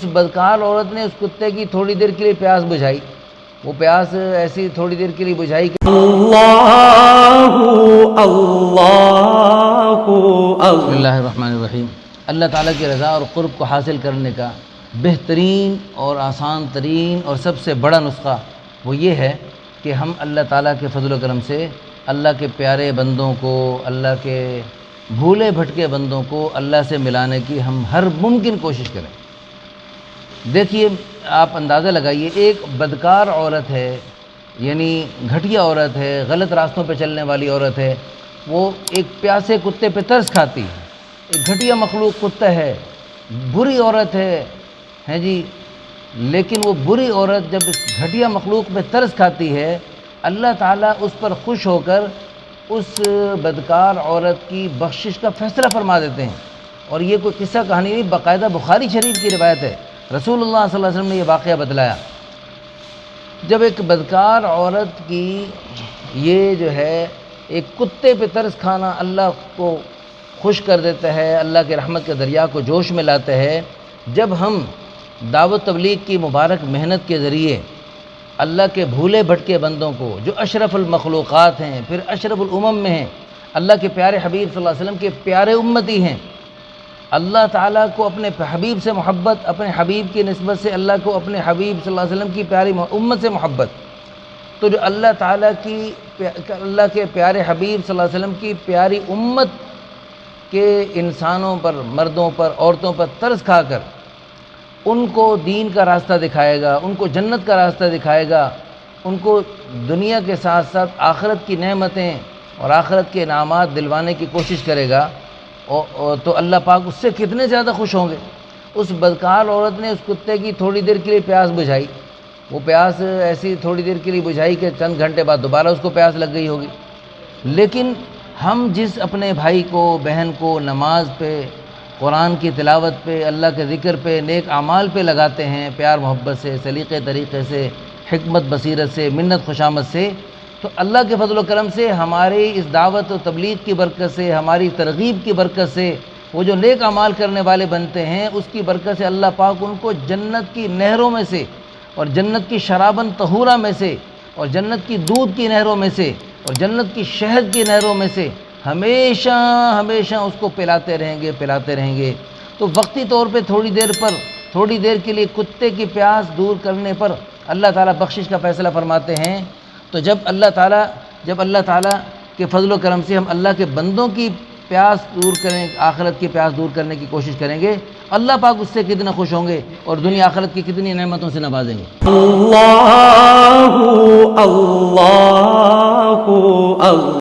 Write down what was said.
اس بدکار عورت نے اس کتے کی تھوڑی دیر کے لیے پیاس بجھائی، وہ پیاس ایسی تھوڑی دیر کے لیے بجھائی کہ بسم اللہ الرحمن الرحیم۔ اللہ تعالیٰ کی رضا اور قرب کو حاصل کرنے کا بہترین اور آسان ترین اور سب سے بڑا نسخہ وہ یہ ہے کہ ہم اللہ تعالیٰ کے فضل و کرم سے اللہ کے پیارے بندوں کو، اللہ کے بھولے بھٹکے بندوں کو اللہ سے ملانے کی ہم ہر ممکن کوشش کریں۔ دیکھیے، آپ اندازہ لگائیے، ایک بدکار عورت ہے، یعنی گھٹیا عورت ہے، غلط راستوں پہ چلنے والی عورت ہے، وہ ایک پیاسے کتے پہ ترس کھاتی ہے، ایک گھٹیا مخلوق کتا ہے، بری عورت ہے جی، لیکن وہ بری عورت جب اس گھٹیا مخلوق پہ ترس کھاتی ہے، اللہ تعالیٰ اس پر خوش ہو کر اس بدکار عورت کی بخشش کا فیصلہ فرما دیتے ہیں۔ اور یہ کوئی قصہ کہانی نہیں، باقاعدہ بخاری شریف کی روایت ہے، رسول اللہ صلی اللہ علیہ وسلم نے یہ واقعہ بتلایا۔ جب ایک بدکار عورت کی یہ جو ہے ایک کتے پہ ترس کھانا اللہ کو خوش کر دیتا ہے، اللہ کے رحمت کے دریا کو جوش میں لاتا ہے، جب ہم دعوت تبلیغ کی مبارک محنت کے ذریعے اللہ کے بھولے بھٹکے بندوں کو، جو اشرف المخلوقات ہیں، پھر اشرف الامم میں ہیں، اللہ کے پیارے حبیب صلی اللہ علیہ وسلم کے پیارے امتی ہیں، اللہ تعالیٰ کو اپنے حبیب سے محبت، اپنے حبیب کی نسبت سے اللہ کو اپنے حبیب صلی اللہ علیہ وسلم کی پیاری امت سے محبت، تو جو اللہ تعالیٰ کی اللہ کے پیارے حبیب صلی اللہ علیہ وسلم کی پیاری امت کے انسانوں پر، مردوں پر، عورتوں پر ترس کھا کر ان کو دین کا راستہ دکھائے گا، ان کو جنت کا راستہ دکھائے گا، ان کو دنیا کے ساتھ ساتھ آخرت کی نعمتیں اور آخرت کے انعامات دلوانے کی کوشش کرے گا، تو اللہ پاک اس سے کتنے زیادہ خوش ہوں گے۔ اس بدکار عورت نے اس کتے کی تھوڑی دیر کے لیے پیاس بجھائی، وہ پیاس ایسی تھوڑی دیر کے لیے بجھائی کہ چند گھنٹے بعد دوبارہ اس کو پیاس لگ گئی ہوگی۔ لیکن ہم جس اپنے بھائی کو، بہن کو نماز پہ، قرآن کی تلاوت پہ، اللہ کے ذکر پہ، نیک اعمال پہ لگاتے ہیں، پیار محبت سے، سلیقے طریقے سے، حکمت بصیرت سے، منت خوشامد سے، تو اللہ کے فضل و کرم سے ہماری اس دعوت و تبلیغ کی برکت سے، ہماری ترغیب کی برکت سے، وہ جو نیک اعمال کرنے والے بنتے ہیں، اس کی برکت سے اللہ پاک ان کو جنت کی نہروں میں سے، اور جنت کی شرابن طہورہ میں سے، اور جنت کی دودھ کی نہروں میں سے، اور جنت کی شہد کی نہروں میں سے ہمیشہ ہمیشہ اس کو پلاتے رہیں گے۔ تو وقتی طور پہ تھوڑی دیر کے لیے کتے کی پیاس دور کرنے پر اللہ تعالیٰ بخشش کا فیصلہ فرماتے ہیں۔ تو جب اللہ تعالیٰ کے فضل و کرم سے ہم اللہ کے بندوں کی پیاس دور کریں، آخرت کی پیاس دور کرنے کی کوشش کریں گے، اللہ پاک اس سے کتنا خوش ہوں گے اور دنیا آخرت کی کتنی نعمتوں سے نوازیں گے۔ اللہ